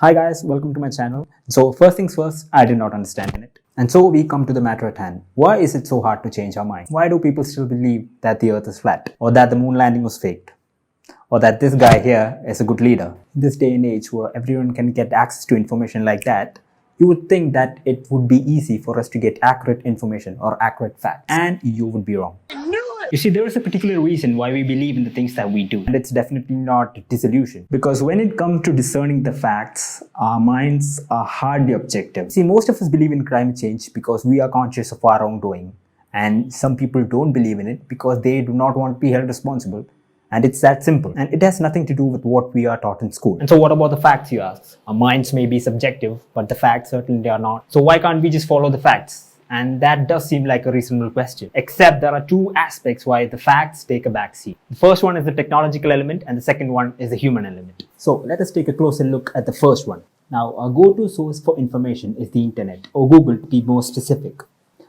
Hi guys, welcome to my channel. So first things first, I did not understand it. And so we come to the matter at hand. Why is it so hard to change our mind? Why do people still believe that the earth is flat? Or that the moon landing was faked? Or that this guy here is a good leader? In this day and age where everyone can get access to information like that, you would think that it would be easy for us to get accurate information or accurate facts. And you would be wrong. You see, there is a particular reason why we believe in the things that we do, and it's definitely not disillusion. Because when it comes to discerning the facts, our minds are hardly objective. See, most of us believe in climate change because we are conscious of our own doing, and some people don't believe in it because they do not want to be held responsible. And it's that simple. And it has nothing to do with what we are taught in school. And so what about the facts, you ask? Our minds may be subjective, but the facts certainly are not. So why can't we just follow the facts? And that does seem like a reasonable question. Except there are two aspects why the facts take a backseat. The first one is the technological element and the second one is the human element. So let us take a closer look at the first one. Now, our go-to source for information is the internet, or Google to be more specific.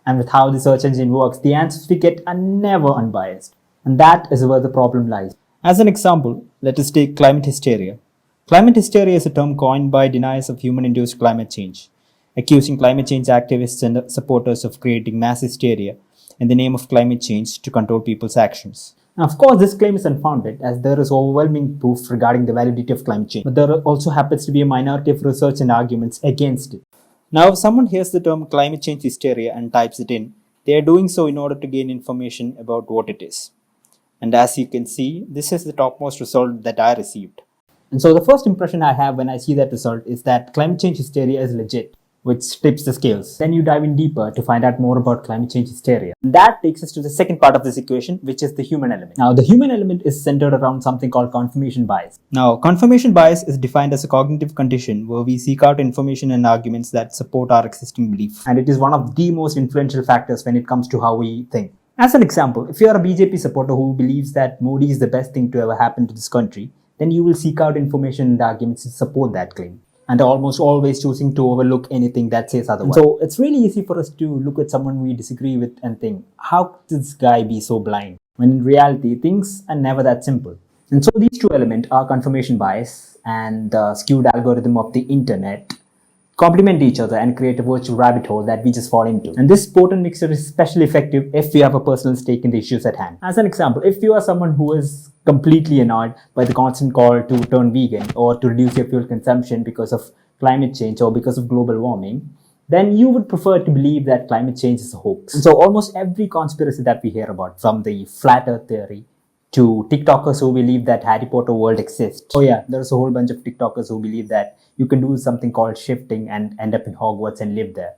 And with how the search engine works, the answers we get are never unbiased. And that is where the problem lies. As an example, let us take climate hysteria. Climate hysteria is a term coined by deniers of human-induced climate change, accusing climate change activists and supporters of creating mass hysteria in the name of climate change to control people's actions. Now, of course, this claim is unfounded as there is overwhelming proof regarding the validity of climate change, but there also happens to be a minority of research and arguments against it. Now, if someone hears the term climate change hysteria and types it in, they are doing so in order to gain information about what it is. And as you can see, this is the topmost result that I received. And so the first impression I have when I see that result is that climate change hysteria is legit, which tips the scales. Then you dive in deeper to find out more about climate change hysteria. And that takes us to the second part of this equation, which is the human element. Now, the human element is centered around something called confirmation bias. Now, confirmation bias is defined as a cognitive condition where we seek out information and arguments that support our existing belief. And it is one of the most influential factors when it comes to how we think. As an example, if you are a BJP supporter who believes that Modi is the best thing to ever happen to this country, then you will seek out information and arguments to support that claim, and almost always choosing to overlook anything that says otherwise. And so it's really easy for us to look at someone we disagree with and think, how could this guy be so blind? When in reality, things are never that simple. And so these two elements are confirmation bias and the skewed algorithm of the internet complement each other and create a virtual rabbit hole that we just fall into. And this potent mixture is especially effective if we have a personal stake in the issues at hand. As an example, if you are someone who is completely annoyed by the constant call to turn vegan or to reduce your fuel consumption because of climate change or because of global warming, then you would prefer to believe that climate change is a hoax. And so almost every conspiracy that we hear about, from the flat earth theory to TikTokers who believe that Harry Potter world exists. Oh yeah, there's a whole bunch of TikTokers who believe that you can do something called shifting and end up in Hogwarts and live there,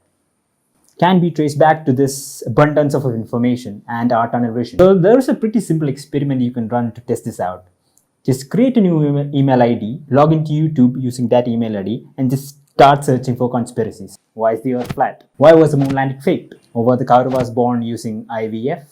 can be traced back to this abundance of information and our tunnel vision. So there is a pretty simple experiment you can run to test this out. Just create a new email ID, log into YouTube using that email ID, and just start searching for conspiracies. Why is the earth flat? Why was the moon landing faked? Or were the Kauravas born using IVF?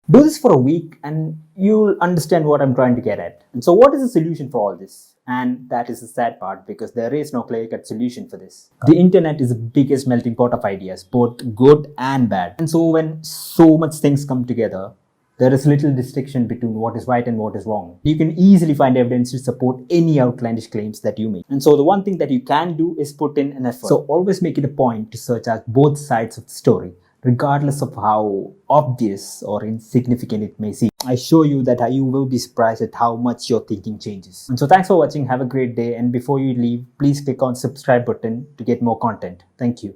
Do this for a week and you'll understand what I'm trying to get at. And so what is the solution for all this? And that is the sad part, because there is no clear-cut solution for this. The internet is the biggest melting pot of ideas, both good and bad. And so when so much things come together, there is little distinction between what is right and what is wrong. You can easily find evidence to support any outlandish claims that you make. And so the one thing that you can do is put in an effort. So always make it a point to search out both sides of the story, regardless of how obvious or insignificant it may seem. I assure you that you will be surprised at how much your thinking changes. And so thanks for watching. Have a great day. And before you leave, please click on the subscribe button to get more content. Thank you.